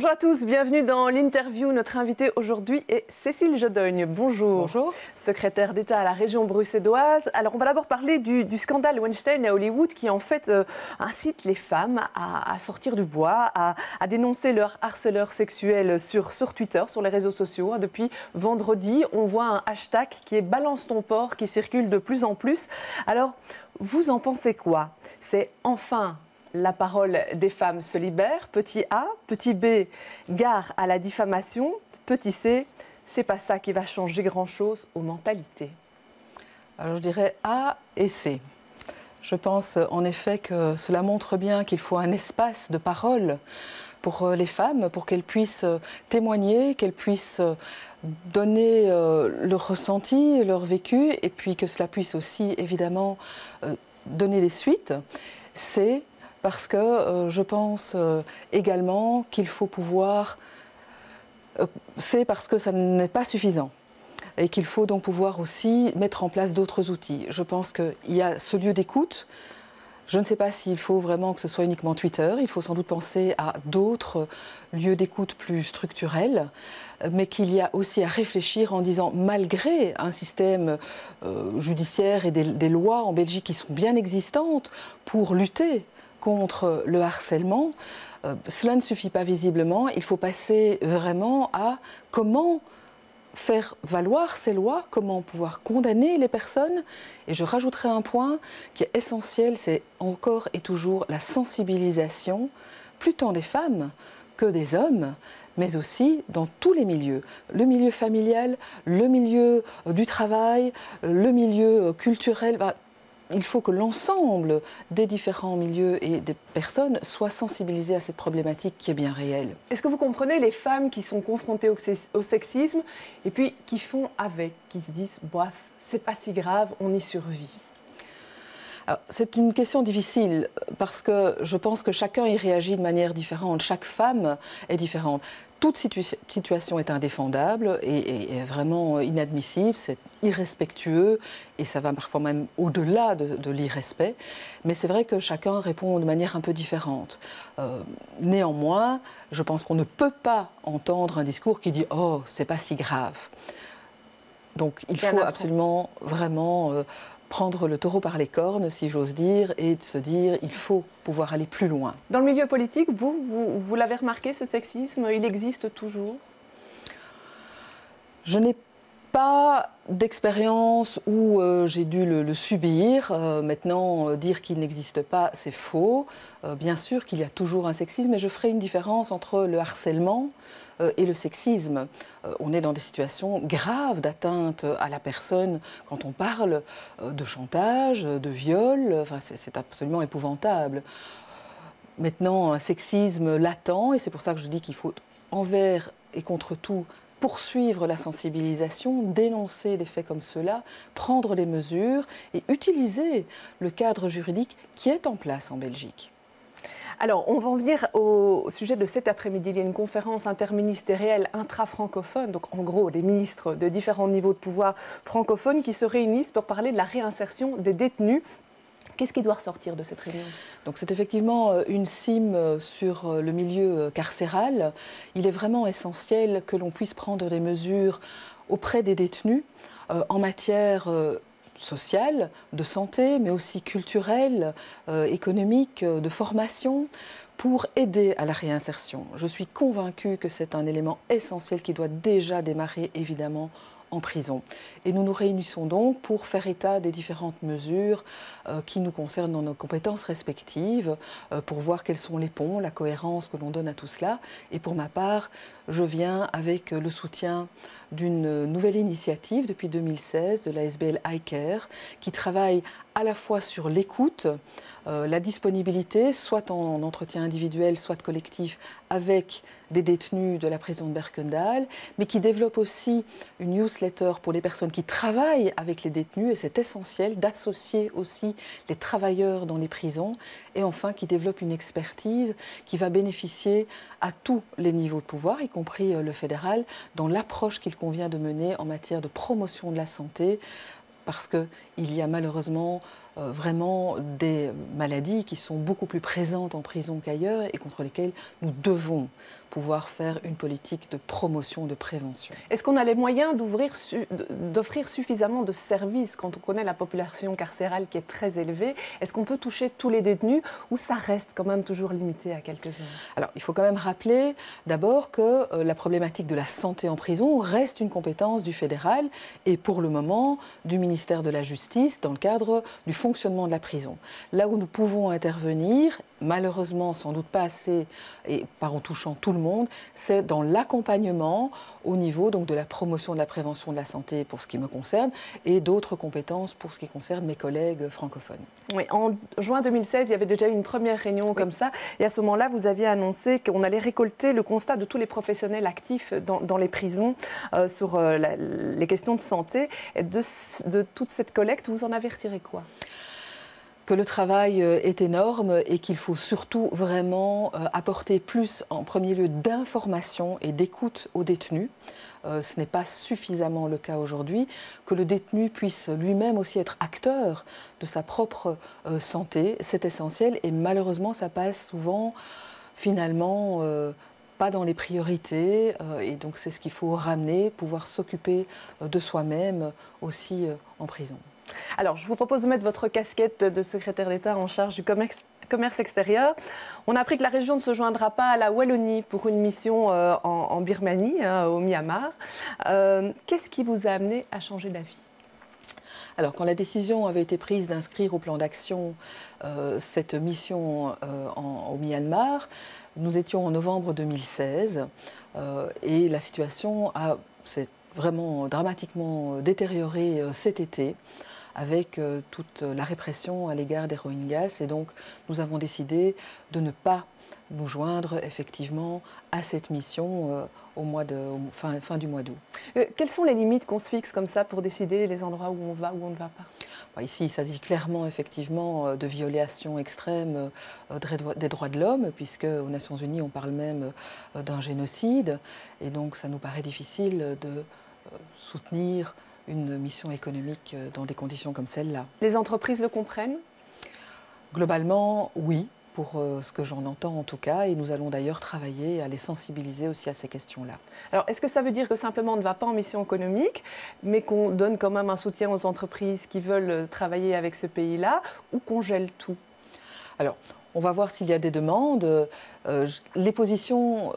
Bonjour à tous, bienvenue dans l'interview. Notre invitée aujourd'hui est Cécile Jodogne. Bonjour. Bonjour. Secrétaire d'État à la région bruxelloise. Alors on va d'abord parler du scandale Weinstein à Hollywood qui en fait incite les femmes à sortir du bois, à dénoncer leur harceleur sexuel sur Twitter, sur les réseaux sociaux. Depuis vendredi, on voit un hashtag qui est Balance ton porc qui circule de plus en plus. Alors vous en pensez quoi? C'est enfin la parole des femmes se libère, petit a, petit b, gare à la diffamation, petit c, c'est pas ça qui va changer grand-chose aux mentalités. Alors je dirais A et C. Je pense en effet que cela montre bien qu'il faut un espace de parole pour les femmes, pour qu'elles puissent témoigner, qu'elles puissent donner leur ressenti, leur vécu, et puis que cela puisse aussi évidemment donner des suites. C, parce que je pense également qu'il faut pouvoir... c'est parce que ça n'est pas suffisant et qu'il faut donc pouvoir aussi mettre en place d'autres outils. Je pense qu'il y a ce lieu d'écoute. Je ne sais pas s'il faut vraiment que ce soit uniquement Twitter. Il faut sans doute penser à d'autres lieux d'écoute plus structurels, mais qu'il y a aussi à réfléchir en disant, malgré un système judiciaire et des lois en Belgique qui sont bien existantes pour lutter contre le harcèlement, cela ne suffit pas visiblement. Il faut passer vraiment à comment faire valoir ces lois, comment pouvoir condamner les personnes. Et je rajouterai un point qui est essentiel, c'est encore et toujours la sensibilisation, plus tant des femmes que des hommes, mais aussi dans tous les milieux. Le milieu familial, le milieu du travail, le milieu culturel. Il faut que l'ensemble des différents milieux et des personnes soient sensibilisées à cette problématique qui est bien réelle. Est-ce que vous comprenez les femmes qui sont confrontées au sexisme et puis qui font avec, qui se disent « bof, c'est pas si grave, on y survit ». C'est une question difficile parce que je pense que chacun y réagit de manière différente. Chaque femme est différente. Toute situation est indéfendable et vraiment inadmissible, c'est irrespectueux et ça va parfois même au-delà de l'irrespect. Mais c'est vrai que chacun répond de manière un peu différente. Néanmoins, je pense qu'on ne peut pas entendre un discours qui dit « oh, c'est pas si grave ». Donc il faut absolument vraiment prendre le taureau par les cornes, si j'ose dire, et de se dire il faut pouvoir aller plus loin. Dans le milieu politique, vous l'avez remarqué, ce sexisme, il existe toujours? Je n'ai pas d'expérience où j'ai dû le subir. Maintenant, dire qu'il n'existe pas, c'est faux. Bien sûr qu'il y a toujours un sexisme, mais je ferai une différence entre le harcèlement et le sexisme. On est dans des situations graves d'atteinte à la personne quand on parle de chantage, de viol. Enfin, c'est absolument épouvantable. Maintenant, un sexisme latent, et c'est pour ça que je dis qu'il faut envers et contre tout poursuivre la sensibilisation, dénoncer des faits comme cela, prendre les mesures et utiliser le cadre juridique qui est en place en Belgique. Alors, on va en venir au sujet de cet après-midi. Il y a une conférence interministérielle intra-francophone, donc en gros des ministres de différents niveaux de pouvoir francophones qui se réunissent pour parler de la réinsertion des détenus. Qu'est-ce qui doit ressortir de cette réunion? Donc c'est effectivement une cime sur le milieu carcéral. Il est vraiment essentiel que l'on puisse prendre des mesures auprès des détenus en matière sociale, de santé, mais aussi culturelle, économique, de formation, pour aider à la réinsertion. Je suis convaincue que c'est un élément essentiel qui doit déjà démarrer, évidemment, en prison. Et nous nous réunissons donc pour faire état des différentes mesures qui nous concernent dans nos compétences respectives, pour voir quels sont les ponts, la cohérence que l'on donne à tout cela. Et pour ma part, je viens avec le soutien d'une nouvelle initiative depuis 2016 de la SBL iCare qui travaille à la fois sur l'écoute, la disponibilité, soit en entretien individuel, soit collectif, avec des détenus de la prison de Berkendael, mais qui développe aussi une newsletter pour les personnes qui travaillent avec les détenus, et c'est essentiel d'associer aussi les travailleurs dans les prisons, et enfin qui développe une expertise qui va bénéficier à tous les niveaux de pouvoir, y compris le fédéral, dans l'approche qu'il convient de mener en matière de promotion de la santé, parce qu'il y a malheureusement vraiment des maladies qui sont beaucoup plus présentes en prison qu'ailleurs et contre lesquelles nous devons pouvoir faire une politique de promotion, de prévention. Est-ce qu'on a les moyens d'offrir suffisamment de services quand on connaît la population carcérale qui est très élevée? Est-ce qu'on peut toucher tous les détenus ou ça reste quand même toujours limité à quelques-uns? Alors, il faut quand même rappeler d'abord que la problématique de la santé en prison reste une compétence du fédéral et pour le moment du ministère de la Justice dans le cadre du fonctionnement de la prison. Là où nous pouvons intervenir, malheureusement sans doute pas assez et par en touchant tout le monde, c'est dans l'accompagnement au niveau donc de la promotion de la prévention de la santé pour ce qui me concerne et d'autres compétences pour ce qui concerne mes collègues francophones. Oui, en juin 2016, il y avait déjà eu une première réunion comme ça et à ce moment-là, vous aviez annoncé qu'on allait récolter le constat de tous les professionnels actifs dans les prisons sur les questions de santé. Et de toute cette collecte, vous en avez retiré quoi? Que le travail est énorme et qu'il faut surtout vraiment apporter plus, en premier lieu, d'information et d'écoute aux détenus. Ce n'est pas suffisamment le cas aujourd'hui. Que le détenu puisse lui-même aussi être acteur de sa propre santé, c'est essentiel. Et malheureusement, ça passe souvent, finalement, pas dans les priorités. Et donc, c'est ce qu'il faut ramener, pouvoir s'occuper de soi-même aussi en prison. Alors, je vous propose de mettre votre casquette de secrétaire d'État en charge du commerce extérieur. On a appris que la région ne se joindra pas à la Wallonie pour une mission en Birmanie, au Myanmar. Qu'est-ce qui vous a amené à changer d'avis? Alors, quand la décision avait été prise d'inscrire au plan d'action cette mission au Myanmar, nous étions en novembre 2016 et la situation s'est vraiment dramatiquement détériorée cet été, avec toute la répression à l'égard des Rohingyas. Et donc, nous avons décidé de ne pas nous joindre effectivement à cette mission fin du mois d'août. Quelles sont les limites qu'on se fixe comme ça pour décider les endroits où on va ou on ne va pas? Ici, il s'agit clairement effectivement de violations extrêmes des droits de l'homme, puisque aux Nations Unies, on parle même d'un génocide. Et donc, ça nous paraît difficile de soutenir une mission économique dans des conditions comme celle-là. Les entreprises le comprennent? Globalement, oui, pour ce que j'en entends en tout cas, et nous allons d'ailleurs travailler à les sensibiliser aussi à ces questions-là. Alors, est-ce que ça veut dire que simplement on ne va pas en mission économique, mais qu'on donne quand même un soutien aux entreprises qui veulent travailler avec ce pays-là, ou qu'on gèle tout? Alors, on va voir s'il y a des demandes. Les positions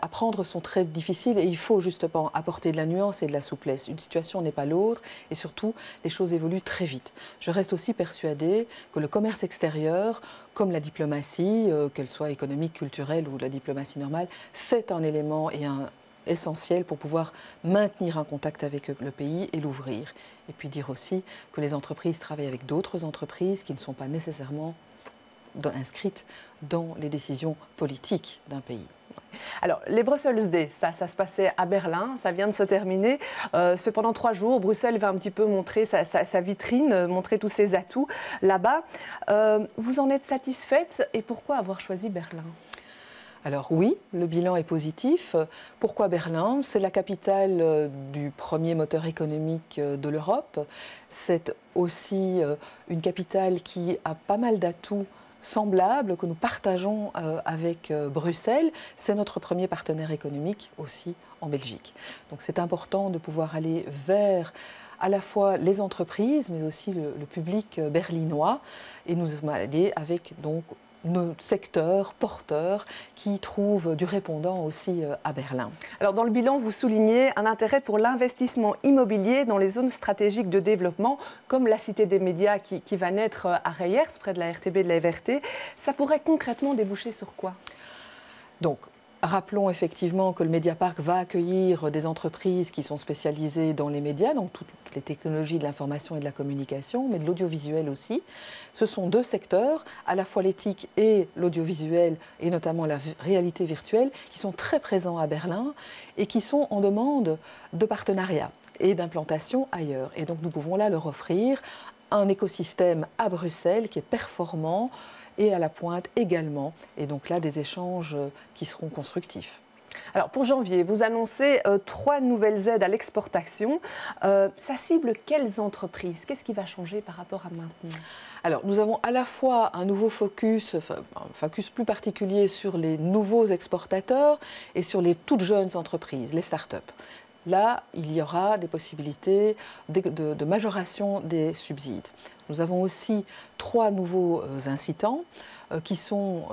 à prendre sont très difficiles et il faut justement apporter de la nuance et de la souplesse. Une situation n'est pas l'autre et surtout, les choses évoluent très vite. Je reste aussi persuadée que le commerce extérieur, comme la diplomatie, qu'elle soit économique, culturelle ou la diplomatie normale, c'est un élément essentiel pour pouvoir maintenir un contact avec le pays et l'ouvrir. Et puis dire aussi que les entreprises travaillent avec d'autres entreprises qui ne sont pas nécessairement inscrites dans les décisions politiques d'un pays. Alors, les Brussels Day, ça se passait à Berlin, ça vient de se terminer. Ça fait pendant 3 jours, Bruxelles va un petit peu montrer sa vitrine, montrer tous ses atouts là-bas. Vous en êtes satisfaite et pourquoi avoir choisi Berlin? Alors oui, le bilan est positif. Pourquoi Berlin? C'est la capitale du premier moteur économique de l'Europe. C'est aussi une capitale qui a pas mal d'atouts semblables que nous partageons avec Bruxelles. C'est notre premier partenaire économique aussi en Belgique. Donc c'est important de pouvoir aller vers à la fois les entreprises, mais aussi le public berlinois, et nous aller avec donc nos secteurs porteurs qui trouvent du répondant aussi à Berlin. Alors dans le bilan, vous soulignez un intérêt pour l'investissement immobilier dans les zones stratégiques de développement, comme la Cité des médias qui va naître à Reyers, près de la RTB et de la FRT. Ça pourrait concrètement déboucher sur quoi? Donc, rappelons effectivement que le Mediapark va accueillir des entreprises qui sont spécialisées dans les médias, donc toutes les technologies de l'information et de la communication, mais de l'audiovisuel aussi. Ce sont 2 secteurs, à la fois l'éthique et l'audiovisuel, et notamment la réalité virtuelle, qui sont très présents à Berlin et qui sont en demande de partenariat et d'implantation ailleurs. Et donc nous pouvons là leur offrir un écosystème à Bruxelles qui est performant, et à la pointe également. Et donc là, des échanges qui seront constructifs. Alors pour janvier, vous annoncez 3 nouvelles aides à l'exportation. Ça cible quelles entreprises? Qu'est-ce qui va changer par rapport à maintenant? Alors, nous avons à la fois un nouveau focus, un focus plus particulier sur les nouveaux exportateurs et sur les toutes jeunes entreprises, les start-up. Là, il y aura des possibilités de majoration des subsides. Nous avons aussi 3 nouveaux incitants qui sont...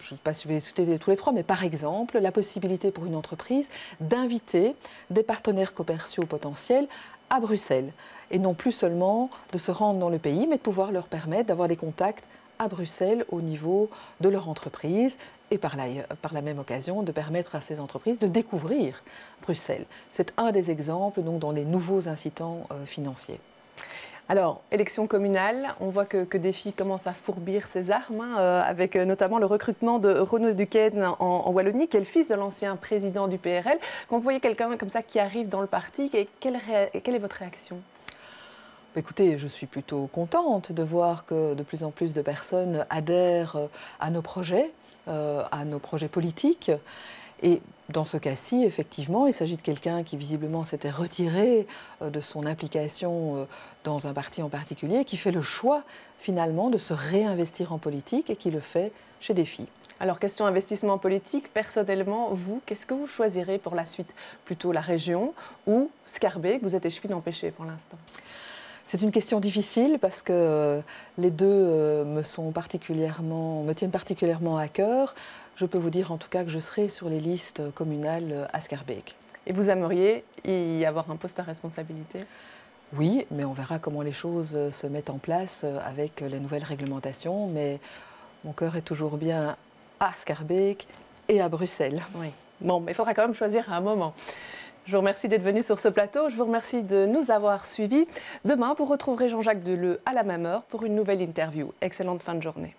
je ne sais pas si je vais les citer tous les 3, mais par exemple, la possibilité pour une entreprise d'inviter des partenaires commerciaux potentiels à Bruxelles, et non plus seulement de se rendre dans le pays, mais de pouvoir leur permettre d'avoir des contacts à Bruxelles au niveau de leur entreprise, et par la même occasion de permettre à ces entreprises de découvrir Bruxelles. C'est un des exemples donc, dans les nouveaux incitants financiers. Alors, élection communale, on voit que Défi commence à fourbir ses armes, avec notamment le recrutement de Renaud Duquesne en Wallonie, qui est le fils de l'ancien président du PRL. Quand vous voyez quelqu'un comme ça qui arrive dans le parti, quelle est votre réaction? Écoutez, je suis plutôt contente de voir que de plus en plus de personnes adhèrent à nos projets politiques. Et dans ce cas-ci, effectivement, il s'agit de quelqu'un qui visiblement s'était retiré de son implication dans un parti en particulier, qui fait le choix finalement de se réinvestir en politique et qui le fait chez Défi. Alors, question investissement politique, personnellement, vous, qu'est-ce que vous choisirez pour la suite? Plutôt la région ou Schaerbeek? Vous êtes échevine empêchée pour l'instant. C'est une question difficile parce que les deux me tiennent particulièrement à cœur. Je peux vous dire en tout cas que je serai sur les listes communales à Schaerbeek. Et vous aimeriez y avoir un poste à responsabilité? Oui, mais on verra comment les choses se mettent en place avec les nouvelles réglementations. Mais mon cœur est toujours bien à Schaerbeek et à Bruxelles. Oui. Bon, mais il faudra quand même choisir à un moment. Je vous remercie d'être venu sur ce plateau. Je vous remercie de nous avoir suivis. Demain, vous retrouverez Jean-Jacques Deleu à la même heure pour une nouvelle interview. Excellente fin de journée.